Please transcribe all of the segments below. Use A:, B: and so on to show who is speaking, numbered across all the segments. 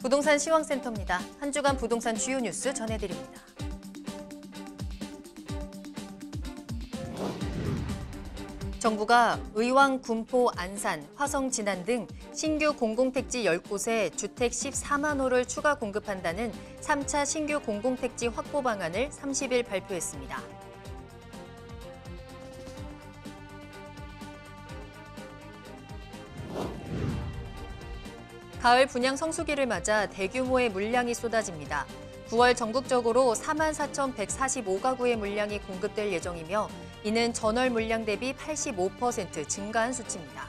A: 부동산 시황센터입니다. 한 주간 부동산 주요 뉴스 전해드립니다. 정부가 의왕, 군포, 안산, 화성, 진안 등 신규 공공택지 10곳에 주택 14만 호를 추가 공급한다는 3차 신규 공공택지 확보 방안을 30일 발표했습니다. 가을 분양 성수기를 맞아 대규모의 물량이 쏟아집니다. 9월 전국적으로 44,145가구의 물량이 공급될 예정이며 이는 전월 물량 대비 85% 증가한 수치입니다.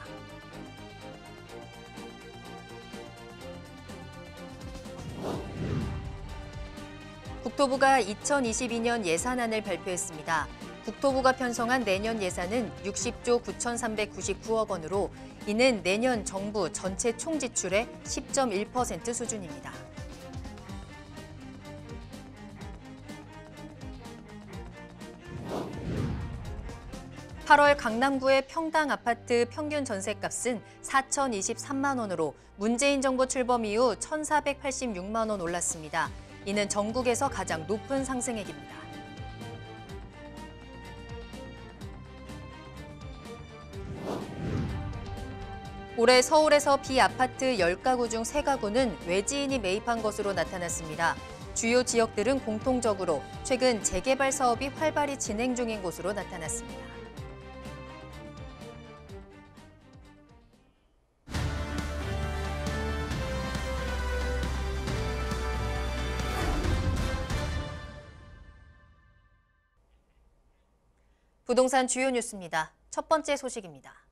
A: 국토부가 2022년 예산안을 발표했습니다. 국토부가 편성한 내년 예산은 60조 9,399억 원으로 이는 내년 정부 전체 총 지출의 10.1% 수준입니다. (8월) 강남구의 평당 아파트 평균 전셋값은 4,023만 원으로 문재인 정부 출범 이후 1,486만 원 올랐습니다. 이는 전국에서 가장 높은 상승액입니다. 올해 서울에서 비아파트 10가구 중 3가구는 외지인이 매입한 것으로 나타났습니다. 주요 지역들은 공통적으로 최근 재개발 사업이 활발히 진행 중인 곳으로 나타났습니다. 부동산 주요 뉴스입니다. 첫 번째 소식입니다.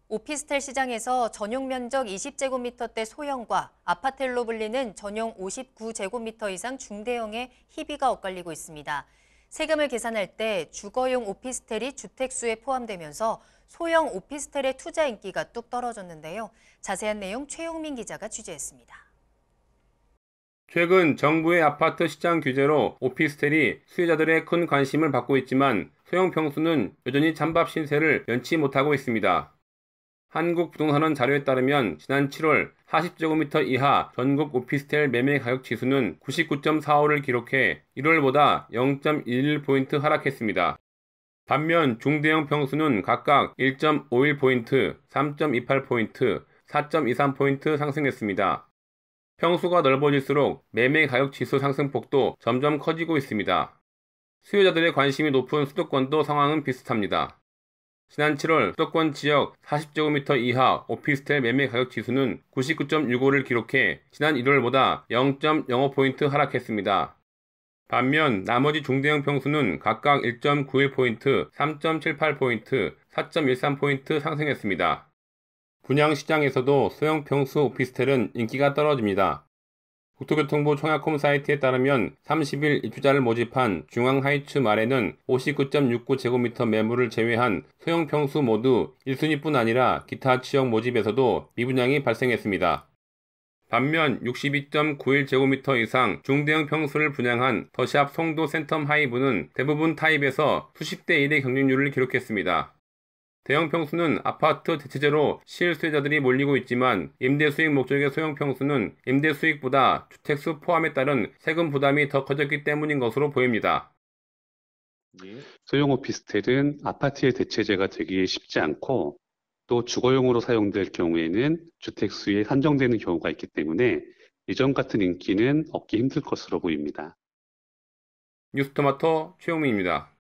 A: 오피스텔 시장에서 전용 면적 20제곱미터대 소형과 아파텔로 불리는 전용 59제곱미터 이상 중대형의 희비가 엇갈리고 있습니다. 세금을 계산할 때 주거용 오피스텔이 주택수에 포함되면서 소형 오피스텔의 투자 인기가 뚝 떨어졌는데요. 자세한 내용 최용민 기자가 취재했습니다.
B: 최근 정부의 아파트 시장 규제로 오피스텔이 수요자들의 큰 관심을 받고 있지만 소형 평수는 여전히 찬밥 신세를 면치 못하고 있습니다. 한국부동산원 자료에 따르면 지난 7월 40제곱미터 이하 전국 오피스텔 매매 가격 지수는 99.45를 기록해 1월보다 0.11포인트 하락했습니다. 반면 중대형 평수는 각각 1.51포인트, 3.28포인트, 4.23포인트 상승했습니다. 평수가 넓어질수록 매매 가격 지수 상승폭도 점점 커지고 있습니다. 수요자들의 관심이 높은 수도권도 상황은 비슷합니다. 지난 7월 수도권 지역 40제곱미터 이하 오피스텔 매매 가격 지수는 99.65를 기록해 지난 1월보다 0.05포인트 하락했습니다. 반면 나머지 중대형 평수는 각각 1.91포인트, 3.78포인트, 4.13포인트 상승했습니다. 분양시장에서도 소형 평수 오피스텔은 인기가 떨어집니다. 국토교통부 청약홈 사이트에 따르면 30일 입주자를 모집한 중앙하이츠 말에는 59.69제곱미터 매물을 제외한 소형 평수 모두 1순위뿐 아니라 기타 지역 모집에서도 미분양이 발생했습니다. 반면 62.91제곱미터 이상 중대형 평수를 분양한 더샵 송도 센텀 하이브는 대부분 타입에서 수십 대 1의 경쟁률을 기록했습니다. 대형 평수는 아파트 대체제로 실수요자들이 몰리고 있지만 임대 수익 목적의 소형 평수는 임대 수익보다 주택수 포함에 따른 세금 부담이 더 커졌기 때문인 것으로 보입니다.
C: 소형 오피스텔은 아파트의 대체제가 되기 쉽지 않고 또 주거용으로 사용될 경우에는 주택수에 한정되는 경우가 있기 때문에 이전 같은 인기는 얻기 힘들 것으로 보입니다.
B: 뉴스토마토 최용민입니다.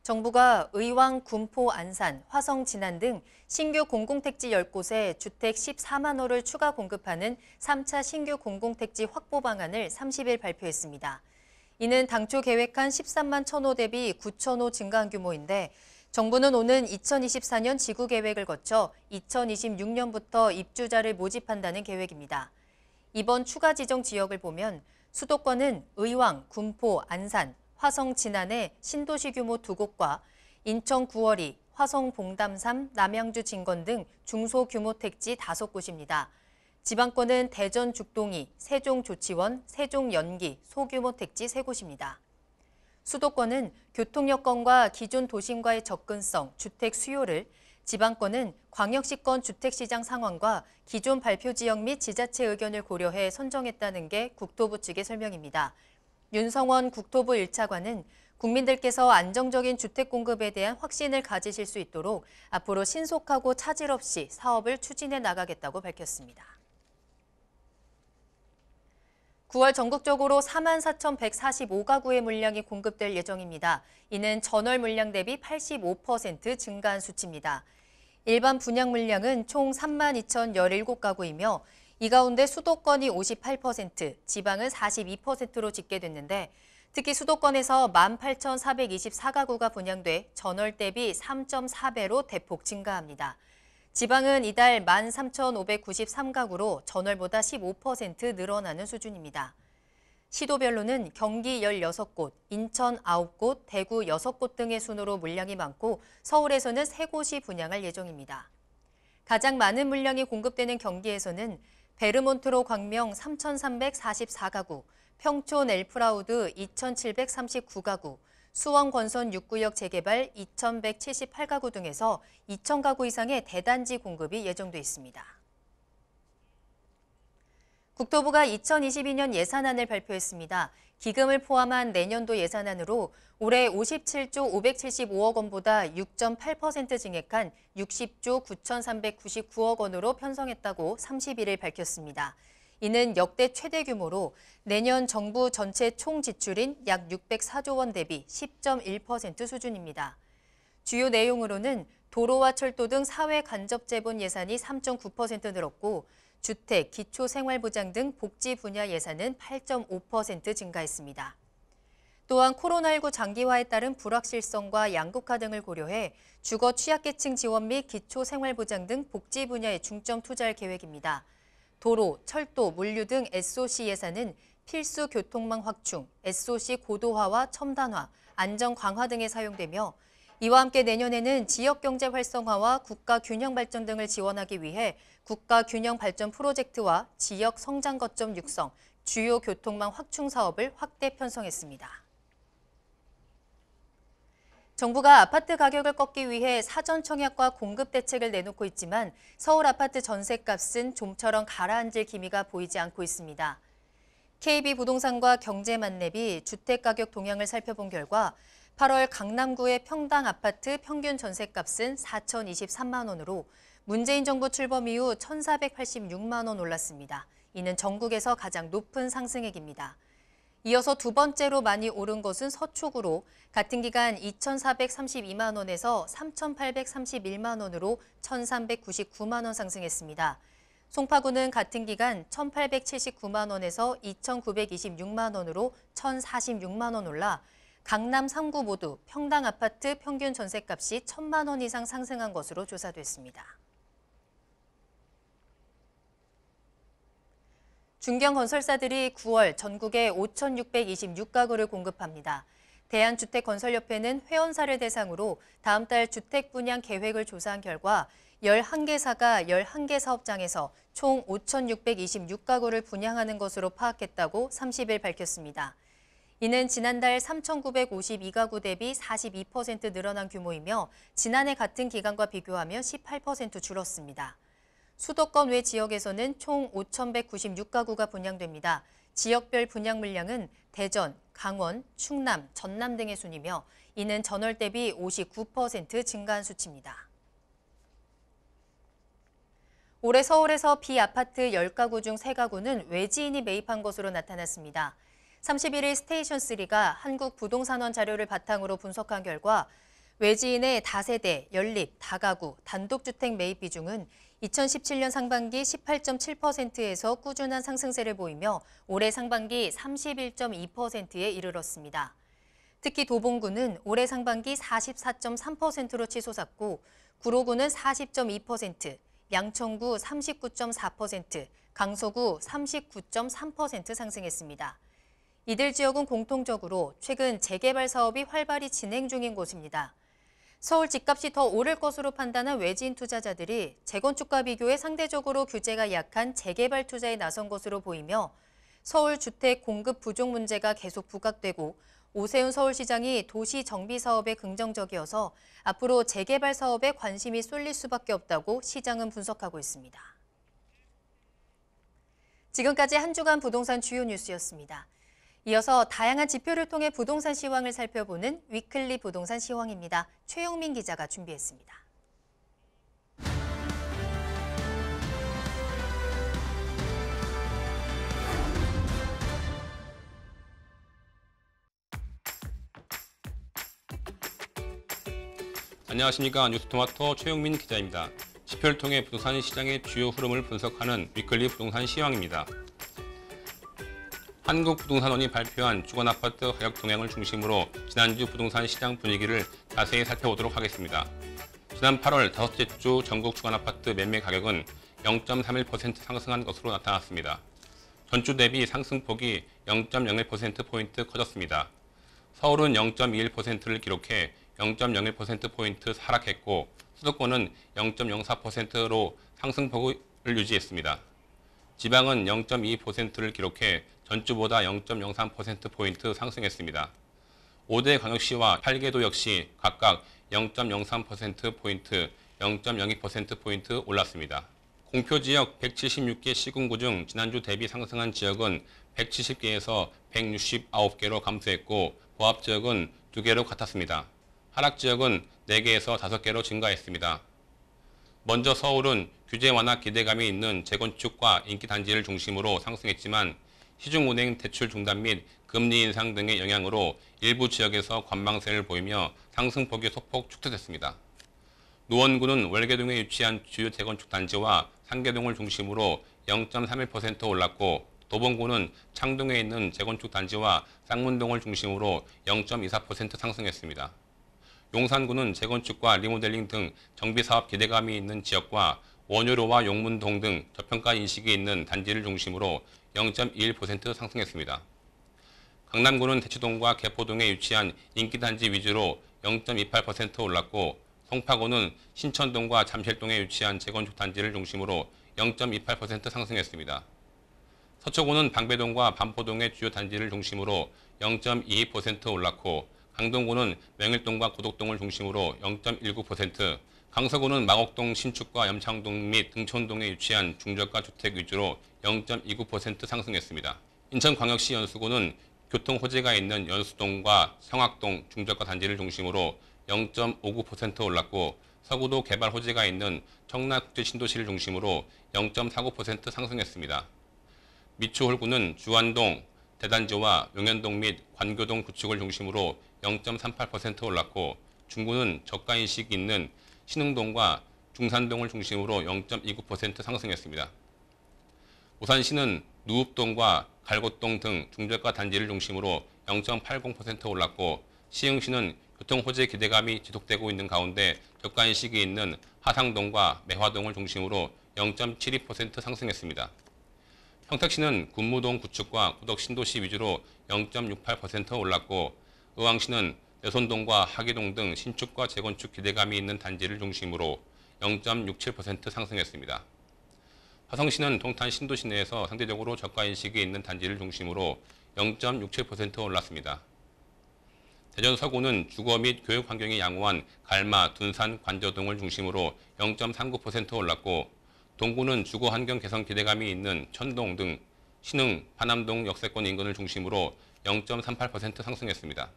A: 정부가 의왕, 군포, 안산, 화성, 진안 등 신규 공공택지 10곳에 주택 14만 호를 추가 공급하는 3차 신규 공공택지 확보 방안을 30일 발표했습니다. 이는 당초 계획한 13만 1,000호 대비 9,000호 증가한 규모인데 정부는 오는 2024년 지구 계획을 거쳐 2026년부터 입주자를 모집한다는 계획입니다. 이번 추가 지정 지역을 보면 수도권은 의왕, 군포, 안산, 화성, 진안의 신도시 규모 2곳과 인천 구월이, 화성 봉담3, 남양주 진건 등 중소규모 택지 5곳입니다. 지방권은 대전 죽동이, 세종 조치원, 세종 연기, 소규모 택지 3곳입니다. 수도권은 교통 여건과 기존 도심과의 접근성, 주택 수요를, 지방권은 광역시권 주택시장 상황과 기존 발표 지역 및 지자체 의견을 고려해 선정했다는 게 국토부 측의 설명입니다. 윤성원 국토부 1차관은 국민들께서 안정적인 주택 공급에 대한 확신을 가지실 수 있도록 앞으로 신속하고 차질 없이 사업을 추진해 나가겠다고 밝혔습니다. 9월 전국적으로 44,145가구의 물량이 공급될 예정입니다. 이는 전월 물량 대비 85% 증가한 수치입니다. 일반 분양 물량은 총 32,017가구이며 이 가운데 수도권이 58%, 지방은 42%로 집계됐는데 특히 수도권에서 18,424가구가 분양돼 전월 대비 3.4배로 대폭 증가합니다. 지방은 이달 13,593가구로 전월보다 15% 늘어나는 수준입니다. 시도별로는 경기 16곳, 인천 9곳, 대구 6곳 등의 순으로 물량이 많고 서울에서는 3곳이 분양할 예정입니다. 가장 많은 물량이 공급되는 경기에서는 베르몬트로 광명 3,344가구, 평촌 엘프라우드 2,739가구, 수원 권선 6구역 재개발 2,178가구 등에서 2,000가구 이상의 대단지 공급이 예정돼 있습니다. 국토부가 2022년 예산안을 발표했습니다. 기금을 포함한 내년도 예산안으로 올해 57조 575억 원보다 6.8% 증액한 60조 9,399억 원으로 편성했다고 31일 밝혔습니다. 이는 역대 최대 규모로 내년 정부 전체 총 지출인 약 604조 원 대비 10.1% 수준입니다. 주요 내용으로는 도로와 철도 등 사회 간접 재본 예산이 3.9% 늘었고 주택, 기초생활보장 등 복지 분야 예산은 8.5% 증가했습니다. 또한 코로나19 장기화에 따른 불확실성과 양극화 등을 고려해 주거 취약계층 지원 및 기초생활보장 등 복지 분야에 중점 투자할 계획입니다. 도로, 철도, 물류 등 SOC 예산은 필수 교통망 확충, SOC 고도화와 첨단화, 안전 강화 등에 사용되며 이와 함께 내년에는 지역경제 활성화와 국가 균형 발전 등을 지원하기 위해 국가 균형 발전 프로젝트와 지역 성장 거점 육성, 주요 교통망 확충 사업을 확대 편성했습니다. 정부가 아파트 가격을 꺾기 위해 사전 청약과 공급 대책을 내놓고 있지만 서울 아파트 전셋값은 좀처럼 가라앉을 기미가 보이지 않고 있습니다. KB부동산과 경제만렙이 주택가격 동향을 살펴본 결과 8월 강남구의 평당 아파트 평균 전셋값은 4,023만 원으로 문재인 정부 출범 이후 1,486만 원 올랐습니다. 이는 전국에서 가장 높은 상승액입니다. 이어서 두 번째로 많이 오른 것은 서초구로 같은 기간 2,432만 원에서 3,831만 원으로 1,399만 원 상승했습니다. 송파구는 같은 기간 1,879만 원에서 2,926만 원으로 1,046만 원 올라 강남 3구 모두 평당 아파트 평균 전셋값이 1,000만 원 이상 상승한 것으로 조사됐습니다. 중견건설사들이 9월 전국에 5,626가구를 공급합니다. 대한주택건설협회는 회원사를 대상으로 다음 달 주택 분양 계획을 조사한 결과 11개사가 11개 사업장에서 총 5,626가구를 분양하는 것으로 파악했다고 30일 밝혔습니다. 이는 지난달 3,952가구 대비 42% 늘어난 규모이며 지난해 같은 기간과 비교하면 18% 줄었습니다. 수도권 외 지역에서는 총 5,196가구가 분양됩니다. 지역별 분양 물량은 대전, 강원, 충남, 전남 등의 순이며 이는 전월 대비 59% 증가한 수치입니다. 올해 서울에서 비아파트 10가구 중 3가구는 외지인이 매입한 것으로 나타났습니다. 31일 스테이션3가 한국부동산원 자료를 바탕으로 분석한 결과 외지인의 다세대, 연립, 다가구, 단독주택 매입 비중은 2017년 상반기 18.7%에서 꾸준한 상승세를 보이며 올해 상반기 31.2%에 이르렀습니다. 특히 도봉구는 올해 상반기 44.3%로 치솟았고 구로구는 40.2%, 양천구 39.4%, 강서구 39.3% 상승했습니다. 이들 지역은 공통적으로 최근 재개발 사업이 활발히 진행 중인 곳입니다. 서울 집값이 더 오를 것으로 판단한 외지인 투자자들이 재건축과 비교해 상대적으로 규제가 약한 재개발 투자에 나선 것으로 보이며 서울 주택 공급 부족 문제가 계속 부각되고 오세훈 서울시장이 도시 정비 사업에 긍정적이어서 앞으로 재개발 사업에 관심이 쏠릴 수밖에 없다고 시장은 분석하고 있습니다. 지금까지 한 주간 부동산 주요 뉴스였습니다. 이어서 다양한 지표를 통해 부동산 시황을 살펴보는 위클리 부동산 시황입니다. 최영민 기자가 준비했습니다.
B: 안녕하십니까. 뉴스토마토 최용민 기자입니다. 지표를 통해 부동산 시장의 주요 흐름을 분석하는 위클리 부동산 시황입니다. 한국부동산원이 발표한 주거아파트 가격 동향을 중심으로 지난주 부동산 시장 분위기를 자세히 살펴보도록 하겠습니다. 지난 8월 다섯째 주 전국 주거아파트 매매 가격은 0.31% 상승한 것으로 나타났습니다. 전주 대비 상승폭이 0.01%포인트 커졌습니다. 서울은 0.21%를 기록해 0.01%포인트 하락했고 수도권은 0.04%로 상승폭을 유지했습니다. 지방은 0.2%를 기록해 전주보다 0.03%포인트 상승했습니다. 5대 광역시와 8개도 역시 각각 0.03%포인트, 0.02%포인트 올랐습니다. 공표지역 176개 시군구 중 지난주 대비 상승한 지역은 170개에서 169개로 감소했고 보합지역은 2개로 같았습니다. 하락지역은 4개에서 5개로 증가했습니다. 먼저 서울은 규제 완화 기대감이 있는 재건축과 인기단지를 중심으로 상승했지만 시중은행 대출 중단 및 금리 인상 등의 영향으로 일부 지역에서 관망세를 보이며 상승폭이 소폭 축소됐습니다. 노원구는 월계동에 위치한 주요 재건축 단지와 상계동을 중심으로 0.31% 올랐고 도봉구는 창동에 있는 재건축 단지와 쌍문동을 중심으로 0.24% 상승했습니다. 용산구는 재건축과 리모델링 등 정비사업 기대감이 있는 지역과 원효로와 용문동 등 저평가 인식이 있는 단지를 중심으로 0.21% 상승했습니다. 강남구는 대치동과 개포동에 위치한 인기단지 위주로 0.28% 올랐고 송파구는 신천동과 잠실동에 위치한 재건축 단지를 중심으로 0.28% 상승했습니다. 서초구는 방배동과 반포동의 주요 단지를 중심으로 0.22% 올랐고 강동구는 명일동과 고덕동을 중심으로 0.19%, 강서구는 마곡동 신축과 염창동 및 등촌동에 위치한 중저가 주택 위주로 0.29% 상승했습니다. 인천광역시 연수구는 교통 호재가 있는 연수동과 성악동 중저가 단지를 중심으로 0.59% 올랐고 서구도 개발 호재가 있는 청라국제신도시를 중심으로 0.49% 상승했습니다. 미추홀구는 주안동, 대단지와 용현동 및 관교동 구축을 중심으로 0.38% 올랐고 중구는 저가인식이 있는 신흥동과 중산동을 중심으로 0.29% 상승했습니다. 우산시는 누읍동과 갈곶동 등 중저가 단지를 중심으로 0.80% 올랐고 시흥시는 교통호재 기대감이 지속되고 있는 가운데 저가인식이 있는 하상동과 매화동을 중심으로 0.72% 상승했습니다. 평택시는 군무동 구축과 구덕 신도시 위주로 0.68% 올랐고 의왕시는 내손동과 하기동 등 신축과 재건축 기대감이 있는 단지를 중심으로 0.67% 상승했습니다. 화성시는 동탄 신도시 내에서 상대적으로 저가인식이 있는 단지를 중심으로 0.67% 올랐습니다. 대전 서구는 주거 및 교육 환경이 양호한 갈마, 둔산, 관저동을 중심으로 0.39% 올랐고 동구는 주거 환경 개선 기대감이 있는 천동 등 신흥, 파남동 역세권 인근을 중심으로 0.38% 상승했습니다.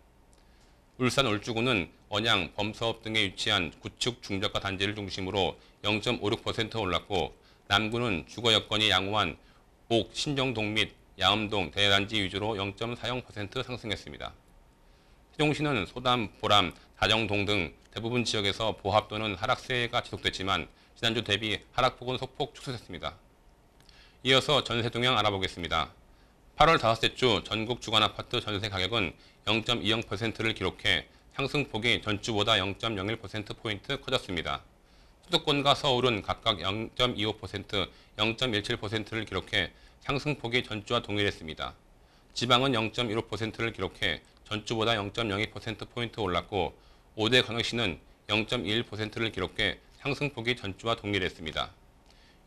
B: 울산 울주구는 언양, 범서읍 등에 위치한 구축 중저가 단지를 중심으로 0.56% 올랐고 남구는 주거 여건이 양호한 옥, 신정동 및 야음동 대단지 위주로 0.40% 상승했습니다. 세종시는 소담, 보람, 다정동 등 대부분 지역에서 보합 또는 하락세가 지속됐지만 지난주 대비 하락폭은 소폭 축소됐습니다. 이어서 전세 동향 알아보겠습니다. 8월 다섯째 주 전국 주거아파트 전세 가격은 0.20%를 기록해 상승폭이 전주보다 0.01%포인트 커졌습니다. 수도권과 서울은 각각 0.25%, 0.17%를 기록해 상승폭이 전주와 동일했습니다. 지방은 0.15%를 기록해 전주보다 0.02%포인트 올랐고 5대 광역시는 0.21%를 기록해 상승폭이 전주와 동일했습니다.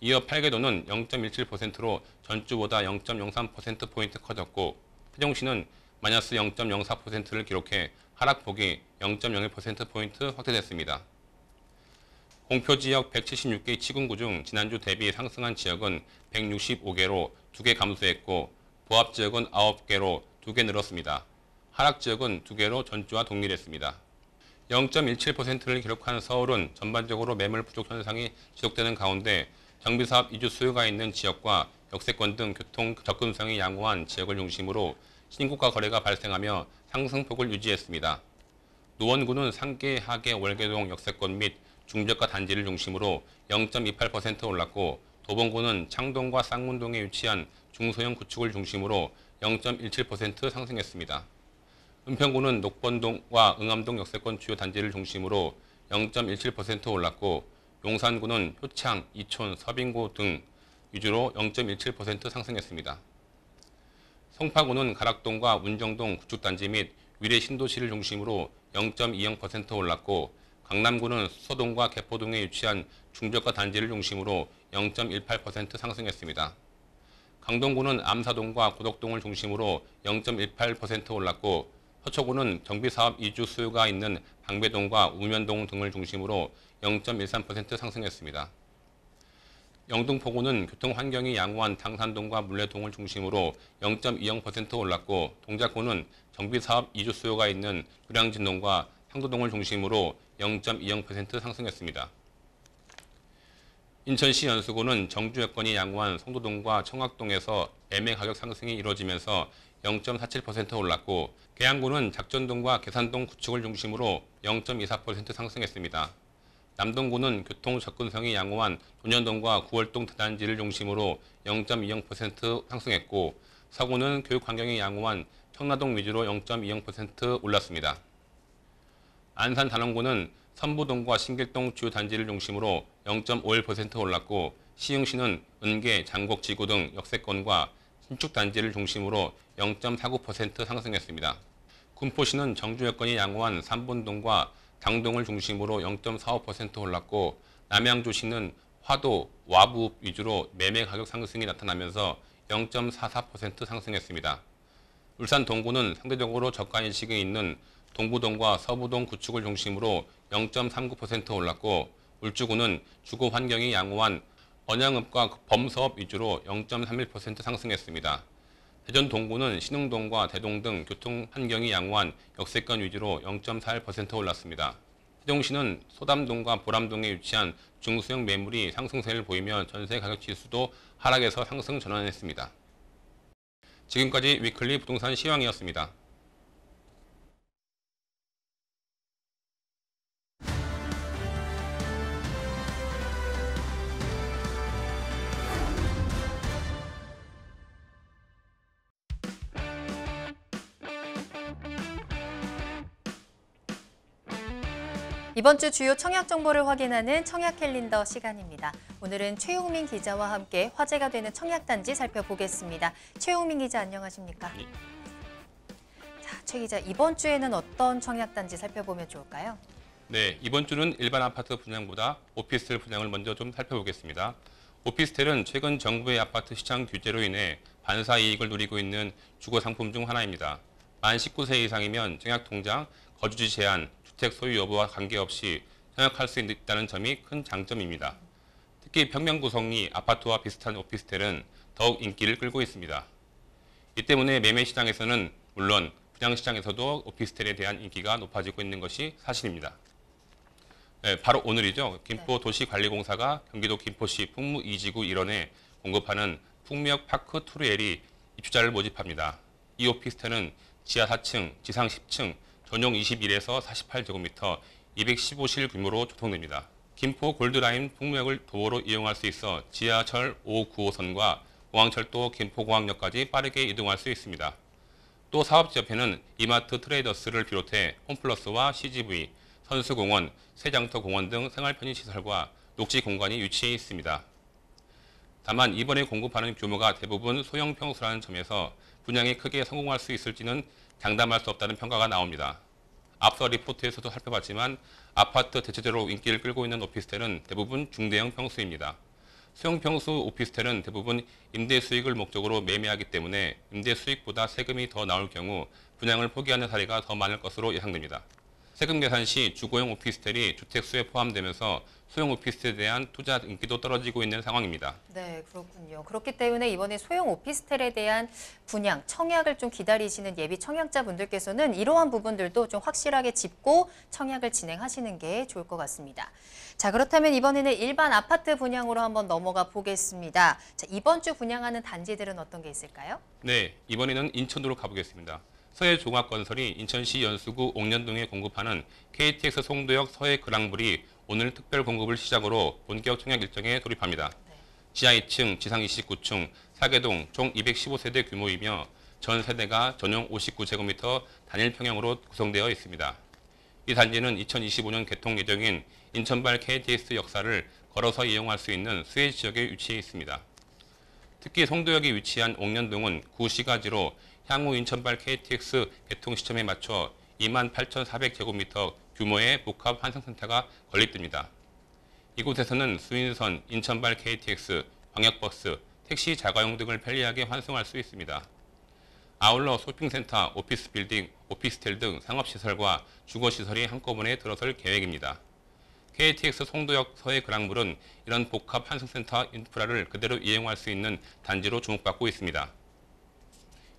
B: 이어 8개도는 0.17%로 전주보다 0.03%포인트 커졌고 세종시는 마이너스 0.04%를 기록해 하락폭이 0.01%포인트 확대됐습니다. 공표지역 176개 시군구 중 지난주 대비 상승한 지역은 165개로 2개 감소했고 보합지역은 9개로 2개 늘었습니다. 하락지역은 2개로 전주와 동일했습니다. 0.17%를 기록한 서울은 전반적으로 매물 부족 현상이 지속되는 가운데 정비사업 이주 수요가 있는 지역과 역세권 등 교통 접근성이 양호한 지역을 중심으로 신고가 거래가 발생하며 상승폭을 유지했습니다. 노원구는 상계, 하계, 월계동 역세권 및 중저가 단지를 중심으로 0.28% 올랐고 도봉구는 창동과 쌍문동에 위치한 중소형 구축을 중심으로 0.17% 상승했습니다. 은평구는 녹번동과 응암동 역세권 주요 단지를 중심으로 0.17% 올랐고 용산구는 효창, 이촌, 서빙구 등 위주로 0.17% 상승했습니다. 송파구는 가락동과 운정동 구축단지 및 위례 신도시를 중심으로 0.20% 올랐고 강남구는 수서동과 개포동에 위치한 중저가 단지를 중심으로 0.18% 상승했습니다. 강동구는 암사동과 고덕동을 중심으로 0.18% 올랐고 서초구는 정비사업 이주 수요가 있는 방배동과 우면동 등을 중심으로 0.13% 상승했습니다. 영등포구는 교통환경이 양호한 당산동과 물레동을 중심으로 0.20% 올랐고 동작구는 정비사업 이주 수요가 있는 노량진동과 상도동을 중심으로 0.20% 상승했습니다. 인천시 연수구는 정주 여건이 양호한 성도동과 청학동에서 매매 가격 상승이 이루어지면서 0.47% 올랐고 계양구는 작전동과 계산동 구축을 중심으로 0.24% 상승했습니다. 남동구는 교통 접근성이 양호한 논현동과 구월동 대단지를 중심으로 0.20% 상승했고 서구는 교육 환경이 양호한 청라동 위주로 0.20% 올랐습니다. 안산 단원구는 선부동과 신길동 주요 단지를 중심으로 0.51% 올랐고 시흥시는 은계, 장곡지구 등 역세권과 신축 단지를 중심으로 0.49% 상승했습니다. 군포시는 정주 여건이 양호한 삼본동과 당동을 중심으로 0.45% 올랐고 남양주시는 화도, 와부 위주로 매매 가격 상승이 나타나면서 0.44% 상승했습니다. 울산 동구는 상대적으로 저가 인식이 있는 동부동과 서부동 구축을 중심으로 0.39% 올랐고 울주구는 주거 환경이 양호한 언양읍과 범서업 위주로 0.31% 상승했습니다. 대전 동구는 신흥동과 대동 등 교통 환경이 양호한 역세권 위주로 0.41% 올랐습니다. 세종시는 소담동과 보람동에 위치한 중소형 매물이 상승세를 보이며 전세 가격 지수도 하락에서 상승 전환했습니다. 지금까지 위클리 부동산 시황이었습니다.
A: 이번 주 주요 청약 정보를 확인하는 청약 캘린더 시간입니다. 오늘은 최용민 기자와 함께 화제가 되는 청약단지 살펴보겠습니다. 최용민 기자 안녕하십니까?
B: 네.
A: 자, 최 기자 이번 주에는 어떤 청약단지 살펴보면 좋을까요?
B: 네, 이번 주는 일반 아파트 분양보다 오피스텔 분양을 먼저 좀 살펴보겠습니다. 오피스텔은 최근 정부의 아파트 시장 규제로 인해 반사 이익을 누리고 있는 주거 상품 중 하나입니다. 만 19세 이상이면 청약통장, 거주지 제한, 주택 소유 여부와 관계없이 청약할 수 있다는 점이 큰 장점입니다. 특히 평면 구성이 아파트와 비슷한 오피스텔은 더욱 인기를 끌고 있습니다. 이 때문에 매매 시장에서는 물론 분양 시장에서도 오피스텔에 대한 인기가 높아지고 있는 것이 사실입니다. 네, 바로 오늘이죠. 김포도시관리공사가 경기도 김포시 풍무 2지구 1원에 공급하는 풍미역 파크 투르엘이 입주자를 모집합니다. 이 오피스텔은 지하 4층, 지상 10층, 전용 21에서 48제곱미터, 215실 규모로 조성됩니다. 김포 골드라인 풍무역을 도보로 이용할 수 있어 지하철 595선과 공항철도 김포공항역까지 빠르게 이동할 수 있습니다. 또 사업지 옆에는 이마트 트레이더스를 비롯해 홈플러스와 CGV, 선수공원, 세장터공원 등 생활편의시설과 녹지 공간이 위치해 있습니다. 다만 이번에 공급하는 규모가 대부분 소형 평수라는 점에서 분양이 크게 성공할 수 있을지는 장담할 수 없다는 평가가 나옵니다. 앞서 리포트에서도 살펴봤지만 아파트 대체적으로 인기를 끌고 있는 오피스텔은 대부분 중대형 평수입니다. 소형평수 오피스텔은 대부분 임대 수익을 목적으로 매매하기 때문에 임대 수익보다 세금이 더 나올 경우 분양을 포기하는 사례가 더 많을 것으로 예상됩니다. 세금 계산 시 주거용 오피스텔이 주택수에 포함되면서 소형 오피스텔에 대한 투자 인기도 떨어지고 있는 상황입니다.
A: 네, 그렇군요. 그렇기 때문에 이번에 소형 오피스텔에 대한 분양, 청약을 좀 기다리시는 예비 청약자분들께서는 이러한 부분들도 좀 확실하게 짚고 청약을 진행하시는 게 좋을 것 같습니다. 자, 그렇다면 이번에는 일반 아파트 분양으로 한번 넘어가 보겠습니다. 자, 이번 주 분양하는 단지들은 어떤 게 있을까요?
B: 네, 이번에는 인천으로 가보겠습니다. 서해종합건설이 인천시 연수구 옥년동에 공급하는 KTX 송도역 서해 그랑블이 오늘 특별 공급을 시작으로 본격 청약 일정에 돌입합니다. 지하 2층, 지상 29층, 4개동 총 215세대 규모이며 전 세대가 전용 59제곱미터 단일 평형으로 구성되어 있습니다. 이 단지는 2025년 개통 예정인 인천발 KTX 역사를 걸어서 이용할 수 있는 수혜 지역에 위치해 있습니다. 특히 송도역에 위치한 옥년동은 구시가지로 향후 인천발 KTX 개통 시점에 맞춰 28,400제곱미터 규모의 복합 환승센터가 건립됩니다. 이곳에서는 수인선, 인천발 KTX, 광역버스, 택시 자가용 등을 편리하게 환승할 수 있습니다. 아울러 쇼핑센터, 오피스 빌딩, 오피스텔 등 상업시설과 주거시설이 한꺼번에 들어설 계획입니다. KTX 송도역 서해 그랑블은 이런 복합 환승센터 인프라를 그대로 이용할 수 있는 단지로 주목받고 있습니다.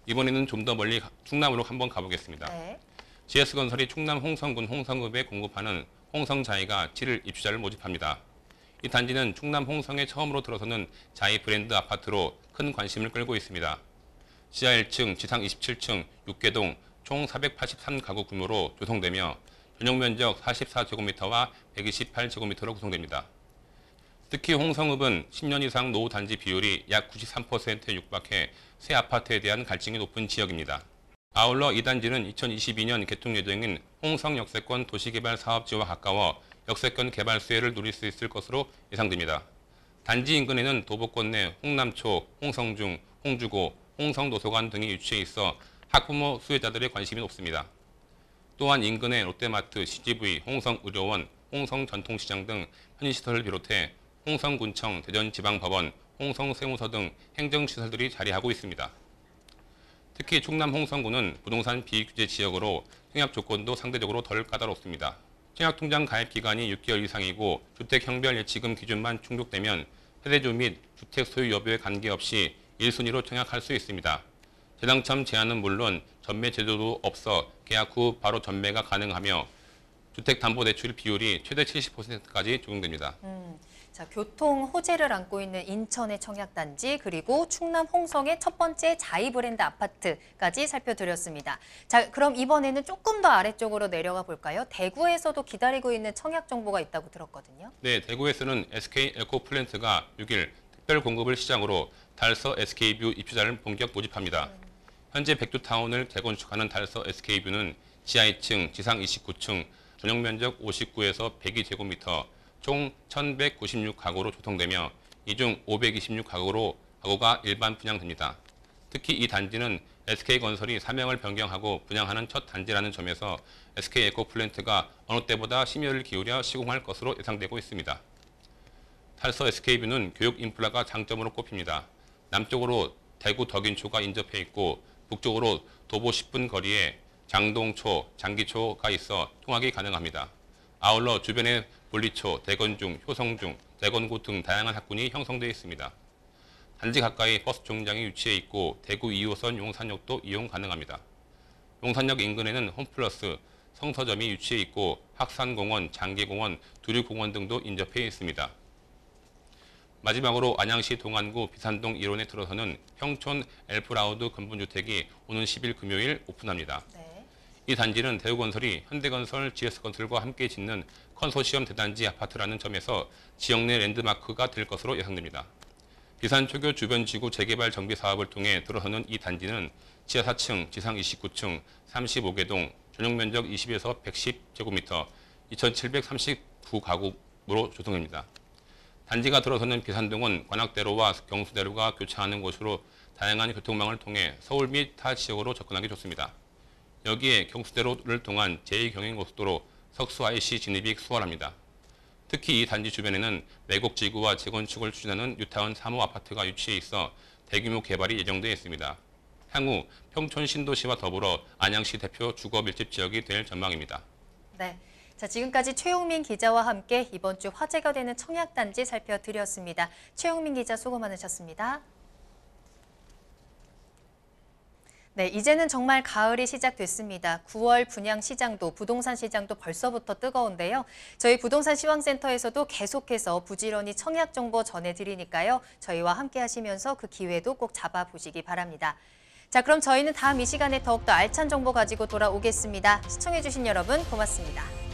B: 이번에는 좀 더 멀리 충남으로 한번 가보겠습니다.
A: 네.
B: GS건설이 충남 홍성군 홍성읍에 공급하는 홍성자이가 7일 입주자를 모집합니다. 이 단지는 충남 홍성에 처음으로 들어서는 자이 브랜드 아파트로 큰 관심을 끌고 있습니다. 지하 1층, 지상 27층, 6개동 총 483가구 규모로 조성되며 전용 면적 44제곱미터와 128제곱미터로 구성됩니다. 특히 홍성읍은 10년 이상 노후 단지 비율이 약 93%에 육박해 새 아파트에 대한 갈증이 높은 지역입니다. 아울러 이 단지는 2022년 개통 예정인 홍성 역세권 도시개발 사업지와 가까워 역세권 개발 수혜를 누릴 수 있을 것으로 예상됩니다. 단지 인근에는 도보권 내 홍남초, 홍성중, 홍주고, 홍성도서관 등이 위치해 있어 학부모 수혜자들의 관심이 높습니다. 또한 인근의 롯데마트, CGV, 홍성의료원, 홍성전통시장 등 편의시설을 비롯해 홍성군청, 대전지방법원, 홍성세무서 등 행정시설들이 자리하고 있습니다. 특히 충남 홍성군은 부동산 비규제 지역으로 청약 조건도 상대적으로 덜 까다롭습니다. 청약통장 가입 기간이 6개월 이상이고 주택형별 예치금 기준만 충족되면 세대주 및 주택 소유 여부에 관계없이 1순위로 청약할 수 있습니다. 재당첨 제한은 물론 전매 제도도 없어 계약 후 바로 전매가 가능하며 주택담보대출 비율이 최대 70%까지 적용됩니다.
A: 자, 교통 호재를 안고 있는 인천의 청약단지 그리고 충남 홍성의 첫 번째 자이 브랜드 아파트까지 살펴드렸습니다. 자, 그럼 이번에는 조금 더 아래쪽으로 내려가 볼까요? 대구에서도 기다리고 있는 청약 정보가 있다고 들었거든요.
B: 네, 대구에서는 SK 에코플랜트가 6일 특별 공급을 시작으로 달서 SK뷰 입주자를 본격 모집합니다. 현재 백두타운을 재건축하는 달서 SK뷰는 지하 2층, 지상 29층, 전용 면적 59에서 102제곱미터, 총 1,196가구로 조성되며 이 중 526가구가 일반 분양됩니다. 특히 이 단지는 SK건설이 사명을 변경하고 분양하는 첫 단지라는 점에서 SK에코플랜트가 어느 때보다 심혈을 기울여 시공할 것으로 예상되고 있습니다. 달서 SK뷰는 교육 인프라가 장점으로 꼽힙니다. 남쪽으로 대구 덕인초가 인접해 있고 북쪽으로 도보 10분 거리에 장동초, 장기초가 있어 통학이 가능합니다. 아울러 주변에 분리초, 대건중, 효성중, 대건고 등 다양한 학군이 형성되어 있습니다. 단지 가까이 버스 정류장이 위치해 있고 대구 2호선 용산역도 이용 가능합니다. 용산역 인근에는 홈플러스, 성서점이 위치해 있고 학산공원, 장기공원, 두류공원 등도 인접해 있습니다. 마지막으로 안양시 동안구 비산동 1원에 들어서는 평촌 엘프라우드 근본주택이 오는 10일 금요일 오픈합니다.
A: 네.
B: 이 단지는 대우건설이 현대건설, GS건설과 함께 짓는 컨소시엄 대단지 아파트라는 점에서 지역 내 랜드마크가 될 것으로 예상됩니다. 비산초교 주변 지구 재개발 정비 사업을 통해 들어서는 이 단지는 지하 4층, 지상 29층, 35개동, 전용 면적 20에서 110제곱미터, 2,739가구로 조성됩니다. 단지가 들어서는 비산동은 관악대로와 경수대로가 교차하는 곳으로 다양한 교통망을 통해 서울 및 타 지역으로 접근하기 좋습니다. 여기에 경수대로를 통한 제2경인고속도로 석수 IC 진입이 수월합니다. 특히 이 단지 주변에는 외국 지구와 재건축을 추진하는 뉴타운 3호 아파트가 유치해 있어 대규모 개발이 예정되어 있습니다. 향후 평촌 신도시와 더불어 안양시 대표 주거 밀집 지역이 될 전망입니다.
A: 네. 자, 지금까지 최용민 기자와 함께 이번 주 화제가 되는 청약단지 살펴드렸습니다. 최용민 기자 수고 많으셨습니다. 네, 이제는 정말 가을이 시작됐습니다. 9월 분양 시장도 부동산 시장도 벌써부터 뜨거운데요. 저희 부동산 시황센터에서도 계속해서 부지런히 청약 정보 전해드리니까요. 저희와 함께 하시면서 그 기회도 꼭 잡아보시기 바랍니다. 자, 그럼 저희는 다음 이 시간에 더욱더 알찬 정보 가지고 돌아오겠습니다. 시청해주신 여러분 고맙습니다.